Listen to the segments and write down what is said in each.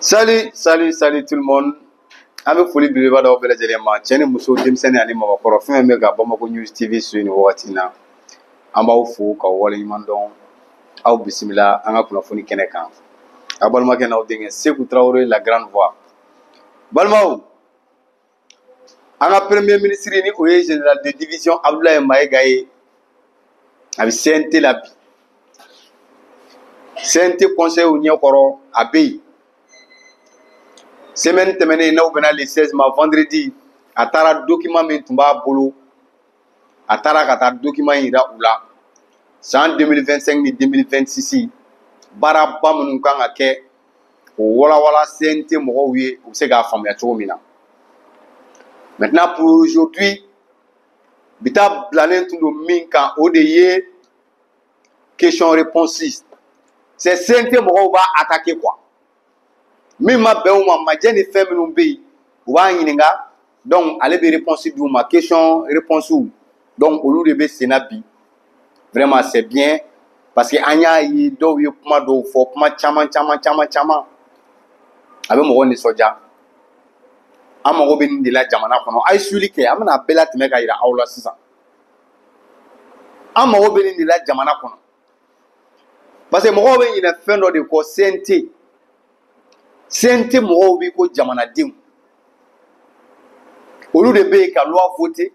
Salut, salut, salut tout le monde. Avec Folie Bileba d'avoir bel élément. Tiens, Mousso, Dimsen et Anima, pour faire un méga Bamako News TV sur une Watina. Amba Fou, Kawali Mandon, Au Bissimila, Anga Kunafoni Kenekan. Abalma Kenao Ding, Sekou Traoré, la grande voix. Balmao, Anga Premier ministre, ni général de division, Abdoulaye Maïgaye, avec CNT Labi. CNT Conseil Union Koro, Abbey. Semaine terminée, nous avons le 16 mars, vendredi, à Tara document Mintumba Bolo, à Tara Kata document Ira Oula. C'est en 2025 et 2026. Baraba Mounoukan Ake, Wala Wala CNT Moroui, ou Sega Famia Chomina. Maintenant, pour aujourd'hui, Bita Blanen tout le Minkan ODE, question-réponse. C'est CNT Moroui va attaquer quoi? Même ma belle ou ma jeune femme nous paye ou va donc allez be réponse du ma question réponse ou donc au lieu de Sénabi vraiment c'est bien parce que anya yi do yo kuma do fo kuma chama avec mo woni soja amago be ndi la jamana kono ay suli ke amana bela teme ka ira awla sisa amago be ndi la jamana kono parce que mo go be ina fendo de ko sente CNT mɔgɔw bi ko jamanadenw olu de bɛ ka loi voter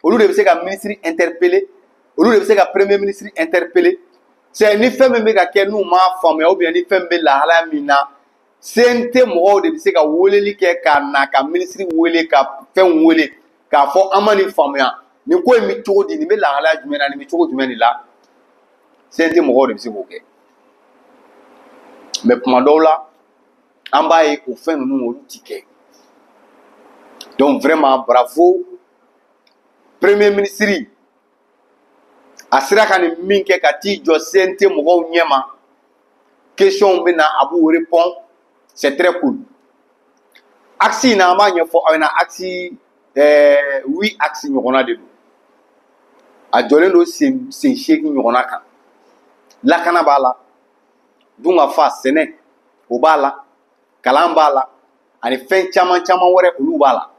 olu de bɛ se ka ministre interpeller olu de bɛ se ka premier ministre interpeller c'est ni fɛn min bɛ ka kɛ n'u m'a faamuya ou bien ni fɛn bɛ lahala min na CNT mɔgɔw de bɛ se ka weleli kɛ ka na ka ministre wele ka fɛn wele k'a fɔ an ma nin faamuya nin ko in bɛ cogo di nin bɛ lahala jumɛn na nin bɛ cogo jumɛn de la CNT mɔgɔw de bɛ se k'o kɛ mais kuma dɔw la an b'a ye o fɛn ninnu olu ti kɛ donc vraiment bravo premier ministre a sera ka nin min kɛ ka t'i jɔ CNT mɔgɔw ɲɛma question bɛ na a b'o répond c'est très cool axe in na an b'a ɲɛfɔ aw ɲɛna axe 8 axe ɲɔgɔnna de don a jɔlen don sen 8 ɲɔgɔnna kan lakana b'a la dunkafa sɛnɛ o b'a la kalan b'a la ani fɛn caman wɛrɛ olu b'a la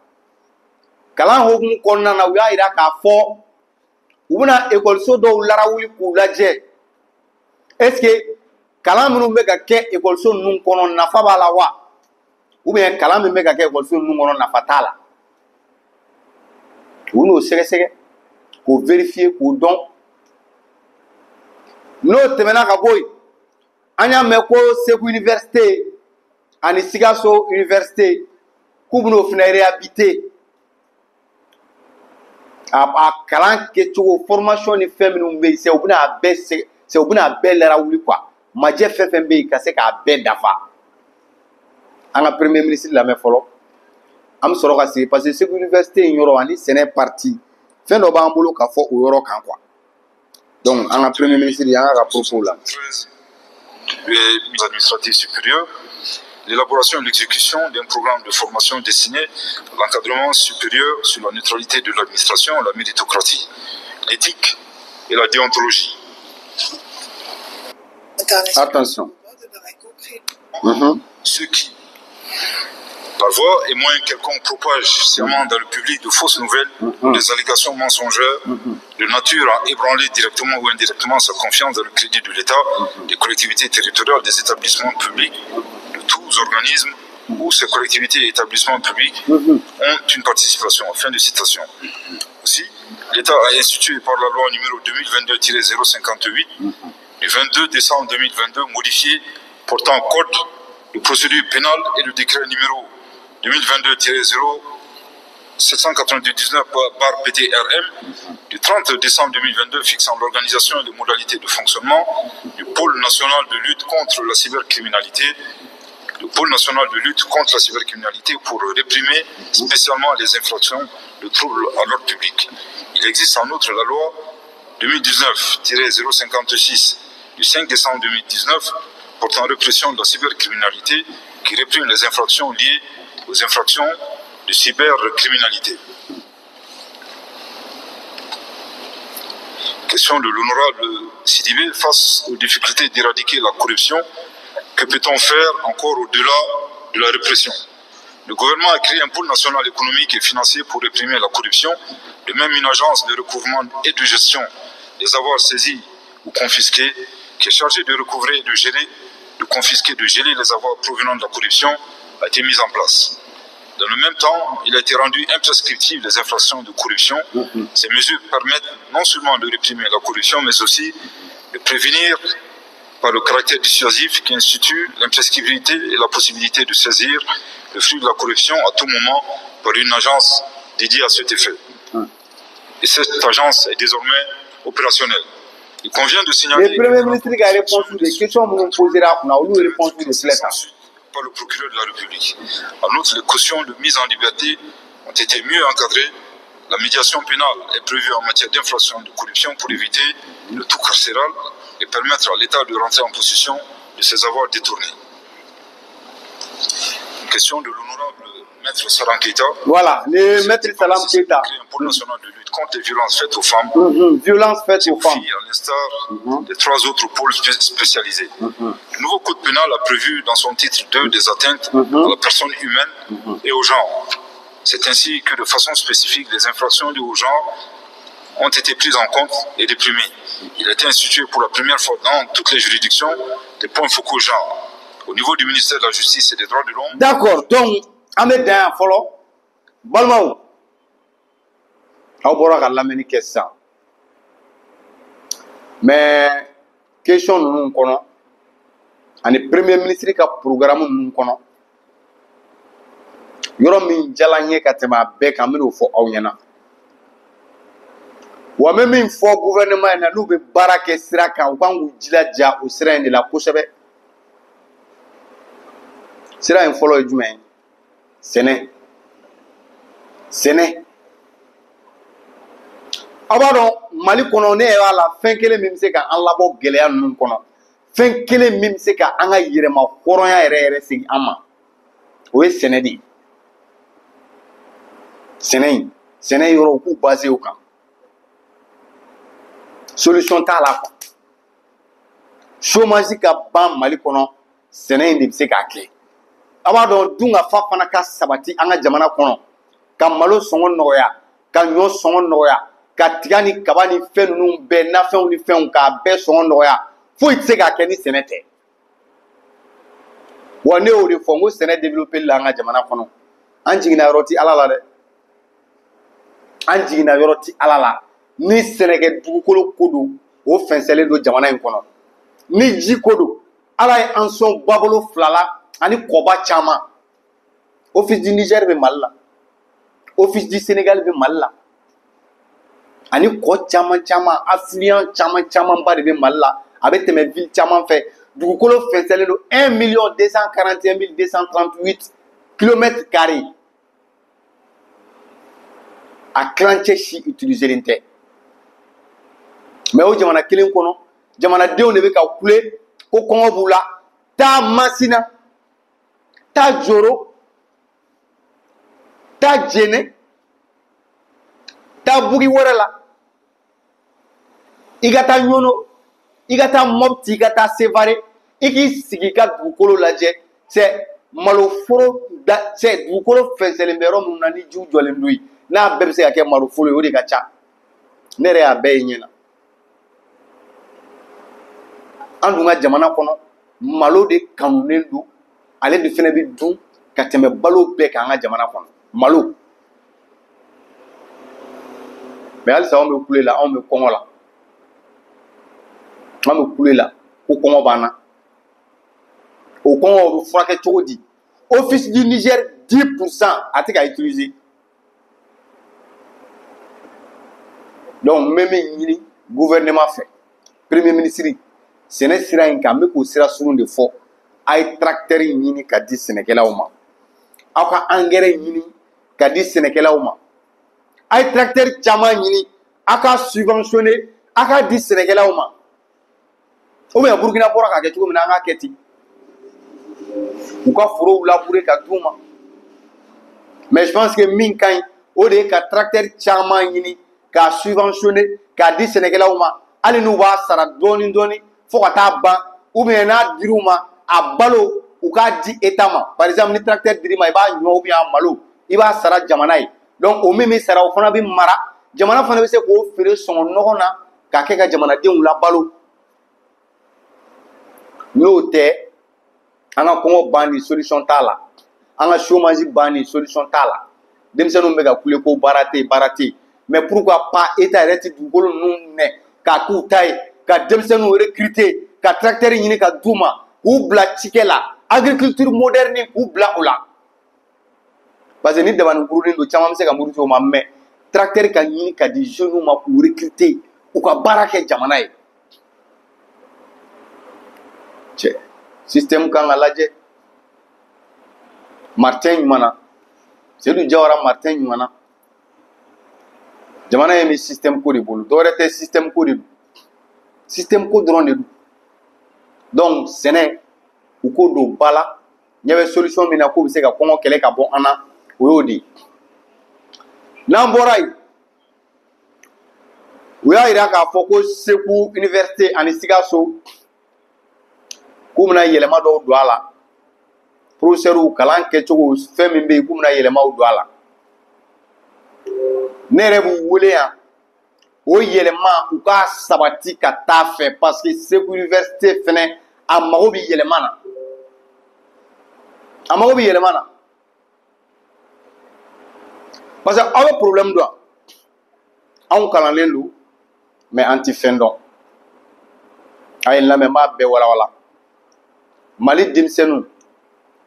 kalan hokumu kɔnɔna na u y'a yira k'a fɔ u bɛna ekɔliso dɔw larawuli k'u lajɛ est ce que kalan minnu bɛ ka kɛ ekɔliso ninnu kɔnɔ nafa b'a la wa ou bien kalan min bɛ ka kɛ ekɔliso ninnu kɔnɔ nafa t'a la u n'o sɛgɛsɛgɛ k'o vérifier k'o dɔn n'o tɛmɛna ka bɔ yen an y'a mɛn ko Segu université ani Sikaso université k'u bɛn'o fana réhabiliter a kalan kɛcogo formation ni fɛn minnu bɛ yen c'est u bɛna bɛɛ larawuli quoi majɛ fɛn fɛn bɛ yen ka se k'a bɛɛ dafa an ka premier ministre lamɛn fɔlɔ an bɛ sɔrɔ ka sigi parce que Segu université in yɔrɔ ani sɛnɛ parti fɛn dɔ b'an bolo ka fɔ o yɔrɔ kan quoi donc an ka premier ministre an ka propos la. Les administratifs supérieurs, l'élaboration et l'exécution d'un programme de formation destiné à l'encadrement supérieur sur la neutralité de l'administration, la méritocratie, l'éthique et la déontologie. Attention. Ceux qui, par voie et moyen quelconque, propagent sciemment dans le public de fausses nouvelles, des allégations mensongères, de nature à ébranler directement ou indirectement sa confiance dans le crédit de l'État, des collectivités territoriales, des établissements publics, de tous organismes où ces collectivités et établissements publics ont une participation. Fin de citation. Aussi, l'État a institué par la loi numéro 2022-058 du 22 décembre 2022 modifié portant code de procédure pénale et le décret numéro 2022-0799/PTRM du 30 décembre 2022 fixant l'organisation et les modalités de fonctionnement du pôle national de lutte contre la cybercriminalité, pour réprimer spécialement les infractions de troubles à l'ordre public. Il existe en outre la loi 2019-056 du 5 décembre 2019 portant répression de la cybercriminalité qui réprime les infractions liées aux infractions de cybercriminalité. Question de l'honorable Sidibé, face aux difficultés d'éradiquer la corruption, que peut-on faire encore au-delà de la répression. Le gouvernement a créé un pôle national économique et financier pour réprimer la corruption, de même une agence de recouvrement et de gestion des avoirs saisis ou confisqués qui est chargée de recouvrer, de gérer, de confisquer, de geler les avoirs provenant de la corruption a été mise en place. Dans le même temps, il a été rendu imprescriptible les infractions de corruption. Ces mesures permettent non seulement de réprimer la corruption, mais aussi de prévenir par le caractère dissuasif qui institue l'imprescriptibilité et la possibilité de saisir le flux de la corruption à tout moment par une agence dédiée à cet effet. Et cette agence est désormais opérationnelle. Il convient de signaler... Le Premier ministre a répondu des questions que vous posez là, on a répondu de cela. Par le procureur de la République. En outre, les cautions de mise en liberté ont été mieux encadrées. La médiation pénale est prévue en matière d'infraction de corruption pour éviter le tout carcéral et permettre à l'État de rentrer en possession de ses avoirs détournés. Une question de l'honorable Maître Salam Keita. Voilà, le Maître Salam Keita. Un pôle national de lutte contre les violences faites aux femmes. Violences faites aux femmes. À l'instar des 3 autres pôles spécialisés. Le nouveau code pénal a prévu dans son titre 2 des atteintes à la personne humaine et au genre. C'est ainsi que de façon spécifique, les infractions dues au genre ont été prises en compte et réprimées. Il a été institué pour la première fois dans toutes les juridictions des points focaux genre. Au niveau du ministère de la Justice et des Droits de l'Homme. D'accord, donc, Ahmed Dayan Folo, Balmaou, Aubora Lameni Kessa. Mais, question nous connaissons, le Premier ministre qui a programme nous connaissons. Yoro min jalanye katema be kamino fo awyana wa même fo gouvernement na lube barake siraka wangu jilaja o sira de la kosebe sira en folo jumen sene abaro mali kono ne wala fenkele mim se ka an labo geleya nun kono fenkele mim se ka an ga yirema horonya ere sigi ama o e sene di Séné yoro ku basé au camp. Solution ta la quoi. Chômage ka ban mali kono Séné ndi se ka ke. Aba don dunga fa fana ka sabati anga jamana kono. Ka malo songo noya, ka nyo songo noya, ka tigani kabani fenu be na fenu ni fenu ka be songo noya. Fo itse ka ke ni Séné te. Wane o de fongo Séné développer la anga jamana kono. Anjigina roti alala de. Anjigina yoroti alala ni Sénégal dugukolo kodo o fensele do jamana en kono ni ji kodo ala e anson babolo flala ani koba chama office du Niger be malla office du Sénégal be malla ani ko chama affluent chama ba de be malla avec mes villes chama fait dugukolo fensele do 1 241 238 km². A clanché si utiliser l'inter. Mais au jamana kelen kono, jamana de on ne veut qu'à couler, ko kongo bula, ta masina, ta joro, ta jene, ta bugi warala, igata nyono, igata mopti, igata sevare, iki sigika dukolo laje, c'est maloforo, c'est dukolo fenselembero munani ju jolendui. Na bebe se ka ke marufolo yo de ka cha nere ya be nyina andunga jamana kono malo de kanunendu ale de fene bi dun ka teme balo be ka anga jamana kono malo mais al sa on me couler là on me kongo là on me couler là ko kongo bana o kongo frake chodi office du Niger 10% atika utiliser. Donc, même le gouvernement fait, Premier ministre, ce n'est pas un cas, mais c'est un cas de faux. Il y a un tracteur qui dit Sénégal. Il y a un engrais qui dit Sénégal. Il y a un tracteur qui a subventionné, qui dit Sénégal. Ou bien, Burkina Faso a dit que il faut labourer. Mais je pense que Minkai, au lieu que tracteur qui ka subventionné ka di Sénégalais ma ali nou ba sara doni fo ka ta ban ou bien na diruma a balo u k'a di État ma par exemple ni tracteur dir'i ma i b'a ɲɔ ou bien a malo i b'a sara jamana ye donc o min bɛ sara o fana bɛ mara jamana fana bɛ se k'o feere sɔngɔ nɔgɔ na k'a kɛ ka jamanadenw labalo n'o tɛ an ka kɔngɔ banni solution t'a la an ka chômage banni solution t'a la denmisɛnninw bɛ ka kule ko baara tɛ yen baara tɛ yen mais pourquoi pas État yɛrɛ tɛ dugukolo ninnu minɛ k'a k'u ta ye ka denmisɛnninw recruter ka tracteur ɲini ka d'u ma k'u bila cikɛ la agriculture moderne k'u bila o la parce que ni dabani kurunin don caman bɛ se ka muruti o ma mais tracteur ka ɲini ka di jeunes ma k'u recruter u ka baara kɛ jamana ye cɛ système kan ka lajɛ Martin ɲuman na Seydou Jawara Martin ɲuman na jamana ye min système ko de bolo dɔwɛrɛ tɛ système ko de don système ko dɔrɔn de don donc sɛnɛ u ko don ba la ɲɛ bɛ solution min na k'u bɛ se ka kɔngɔ kɛlɛ ka bɔ an na o y'o de ye n'an bɔra yen u y'a jira k'a fɔ ko Segu université ani Sikaso k'u bɛna yɛlɛma dɔw don a la professeurs kalan kɛcogo fɛn min bɛ yen k'u bɛna yɛlɛmaw don a la ne yɛrɛ b'u wele yan o yɛlɛma u k'a sabati ka taa fɛ parce que Segu université fɛnɛ a mago bɛ yɛlɛma na a mago bɛ yɛlɛma na parce que aw bɛ problème dɔn anw kalannen don mais an tɛ fɛn dɔn a ye n lamɛn n b'a bɛɛ walawala Mali denmisɛnninw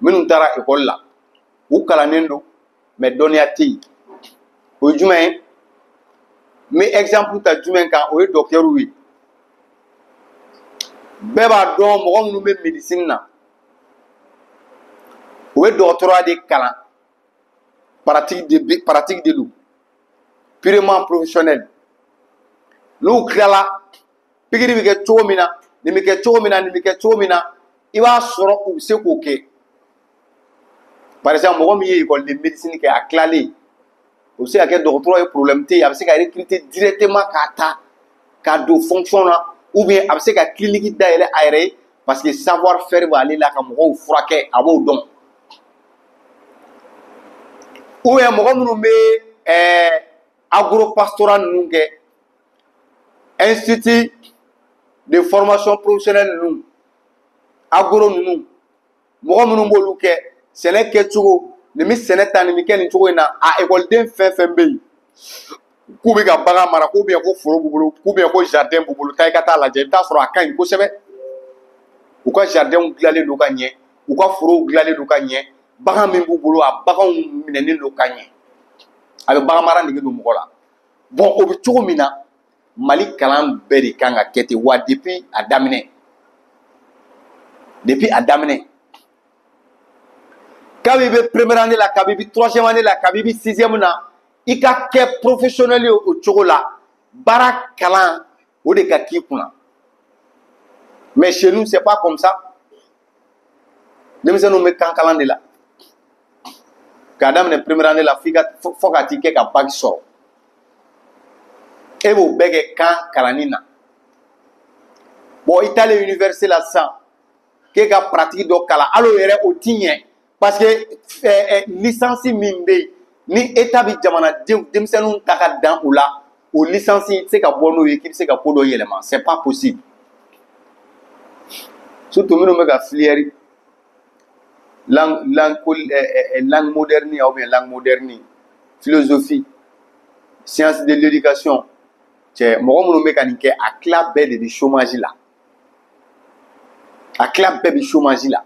minnu taara école la u kalannen don mais dɔnniya tɛ yen o ye jumɛn ye n bɛ exemple ta jumɛn kan o ye docteurs ye bɛɛ b'a dɔn mɔgɔ minnu bɛ médecine na u bɛ dɔgɔtɔrɔya de kalan pratique de don purement professionnel n'u tilala pikiri bɛ kɛ cogo min na nin bɛ kɛ cogo min na nin bɛ kɛ cogo min na i b'a sɔrɔ u bɛ se k'o kɛ par exemple mɔgɔ min ye école de médecine kɛ a tilalen o bɛ se ka kɛ dɔgɔtɔrɔ ye problème tɛ yen a bɛ se ka recruter directement k'a ta k'a don fonction na ou bien a bɛ se ka clinique dayɛlɛ a yɛrɛ ye parce que savoir faire b'ale la ka mɔgɔw furakɛ a b'o dɔn ou bien mɔgɔ minnu bɛ agropastoral ninnu kɛ institut de formation professionnelle ninnu agro ninnu mɔgɔ minnu b'olu kɛ sɛnɛ kɛcogo nin bɛ sɛnɛ ta nin bɛ kɛ nin cogo in na a ekɔliden fɛn fɛn bɛ yen k'u bɛ ka bagan mara k'u bien ko foro b'u bolo k'u bien ko jardin b'u bolo taa i ka taa lajɛ i bɛ taa sɔrɔ a ka ɲi kosɛbɛ u ka jardinw dilanlen don ka ɲɛ u ka forow dilanlen don ka ɲɛ bagan min b'u bolo a baganw minɛnen don ka ɲɛ a bɛ bagan mara nege don mɔgɔ la bon o bɛ cogo min na Mali kalan bɛɛ de kan ka kɛ ten wa depuis a daminɛ kabi bɛ première année la kabi bɛ troisième année la kabi bɛ sixième na i ka kɛ professionnel ye o cogo la baara kalan o de ka k'i kunna mais chez nous c'est pas comme ça denmisɛnninw bɛ kan kalan de la k'a daminɛ première année la fo ka t'i kɛ ka bac sɔrɔ e b'o bɛɛ kɛ kan kalanni na bon i taalen université la sisan k'e ka pratique dɔ kalan hali o yɛrɛ o ti ɲɛ parce que licence min bɛ yen ni État bɛ jamanadenw denmisɛnninw ta ka dan o la o licence i tɛ se ka bɔ n'o ye k'i bɛ se ka ko dɔ yɛlɛma c'est pas possible surtout minnu bɛ ka filière langue moderne ou bien langue moderne philosophie science de l'éducation cɛ mɔgɔ minnu bɛ ka nin kɛ a tila bɛɛ de bɛ chômage la a tila bɛɛ bɛ chômage la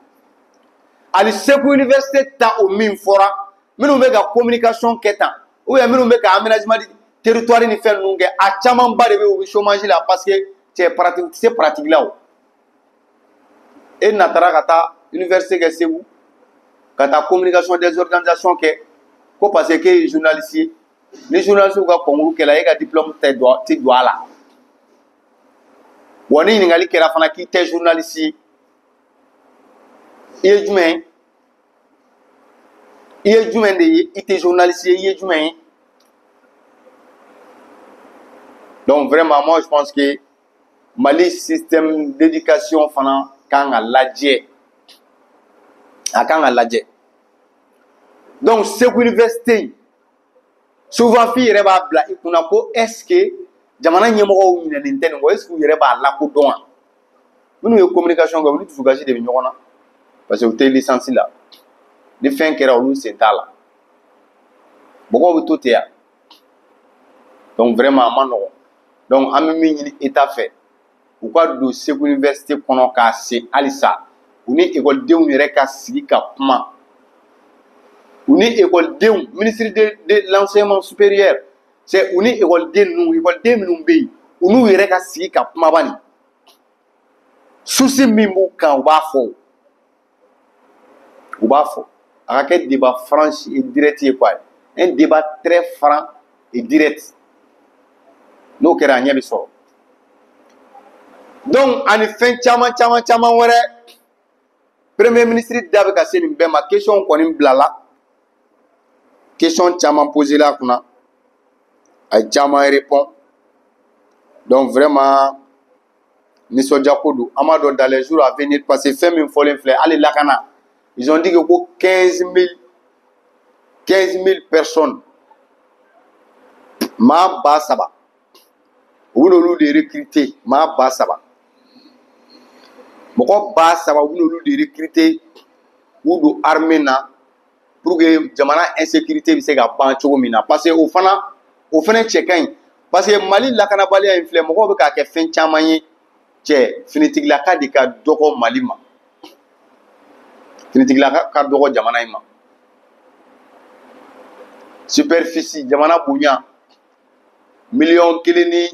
hali Segu université ta o min fɔra minnu bɛ ka communication kɛ tan ou bien minnu bɛ ka aménagement du territoire ni fɛn ninnu kɛ a camanba de bɛ u bɛ chômage la parce que cɛ pratique tɛ se pratique la o e natara ka taa université kɛ Segu ka taa communication des organisations kɛ ko parce que e ye journaliste ye ni journaliste ka concours kɛla e ka diplôme tɛ don a la wa ni ɲininkali kɛra fana k'i tɛ journaliste ye i ye jumɛn de ye i tɛ journaliste ye i ye jumɛn ye donc vraiment moi je pense que Mali système d'éducation fana kan ka lajɛ a kan ka lajɛ. Donc Segu Université souvent fi yɛrɛ b'a bila i kunna ko est-ce que jamana ɲɛmɔgɔw ɲinɛnen tɛ nin kɔ, est-ce que u yɛrɛ b'a lakodɔn wa? Minnu ye communication kɛ olu dusukasi de bɛ ɲɔgɔn na parce que u tɛ licence la, ni fɛn kɛra olu sen t'a la, mɔgɔw bɛ to ten ya. Donc vraiment a ma nɔgɔn. Donc an bɛ min ɲini État fɛ u ka don Segu Université kɔnɔ k'a se halisa u ni ekɔlidenw yɛrɛ ka sigi ka kuma. U ni ekɔlidenw, ministre de l'enseignement supérieur, c'est u ni ekɔliden minnu bɛ yen u n'u yɛrɛ ka sigi ka kuma bani. Souci min b'u kan u b'a fɔ. U b'a fɔ. A ka kɛ débat franc et direct ye quoi. Un débat très franc et direct. N'o kɛra a ɲɛ bɛ sɔrɔ. Donc ani fɛn caman wɛrɛ premier ministre da bɛ ka se nin bɛɛ ma, question kɔni bilala, question caman posé la a kunna, a ye caman répond. Donc vraiment nisɔndiya ko don. An b'a dɔn dans les jours à venir parce que fɛn min fɔlen filɛ hali lakana ils ont dit que ko 15 000 personnes maa 3,000 u bɛ olu de recruter, maa 3,000 mɔgɔ 3,000 u bɛ olu de recruter k'u don armée na pour que jamana insécurité bɛ se ka ban cogo min na parce que o fana cɛ ka ɲi parce que Mali lakanabaliya in filɛ mɔgɔw bɛ k'a kɛ fɛn caman ye. Cɛ finitigilaka de ka dɔgɔ Mali ma, finitigilaka ka dɔgɔ jamana in ma. Superficie jamana bonya 1,1 ni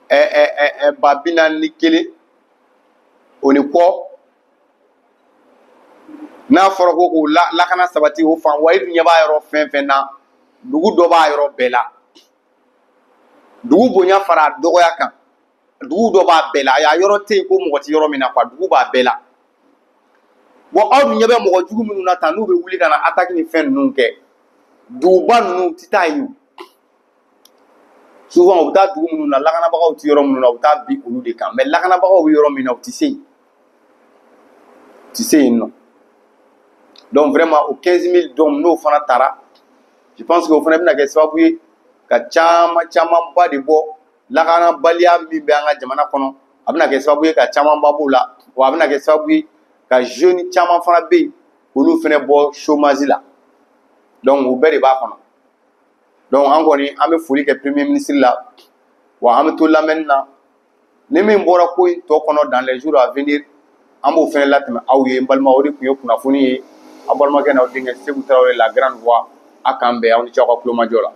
441 o ni kɔ n'a fɔra ko k'o lakana sabati o fan wa i dun ɲɛ b'a yɔrɔ fɛn fɛn na dugu dɔ b'a yɔrɔ bɛɛ la, dugu bonya fara a dɔgɔya kan. Dugu dɔ b'a bɛɛ la, a y'a yɔrɔ tɛ yen ko mɔgɔ tɛ yɔrɔ min na quoi, dugu b'a bɛɛ la. Bon aw dun ɲɛ bɛ mɔgɔ jugu minnu na tan n'u bɛ wuli ka na attaque ni fɛn ninnu kɛ, duguba ninnu tɛ taa yen. Souvent u bɛ taa dugu minnu na lakanabagaw tɛ yɔrɔ minnu na u bɛ taa bin olu de kan, mais lakanabagaw bɛ yɔrɔ min na u tɛ se yen. U tɛ se yen nɔ. Donc vraiment o 15 000 dɔn n'o fana taara, je pense que o fana bɛna kɛ sababu ye ka camanba de bɔ lakanabaliya min bɛ an ka jamana kɔnɔ, a bɛna kɛ sababu ye ka camanba b'o la, wa a bɛna kɛ sababu ye ka jeunes caman fana bɛ yen olu fana bɔ chômage la. Donc o bɛɛ de b'a kɔnɔ. Donc an kɔni an bɛ foli kɛ premier ministre la, wa an bɛ to lamɛnni na ni min bɔra ko in tɔ kɔnɔ dans les jours à venir an b'o fana latɛmɛ aw ye n balima, o de tun ye kunnafoni ye. Aw balimakɛ n'aw denkɛ Seku Tarawele la grande voix, a k'an bɛn aw ni ce aw ka kulomajɔ la.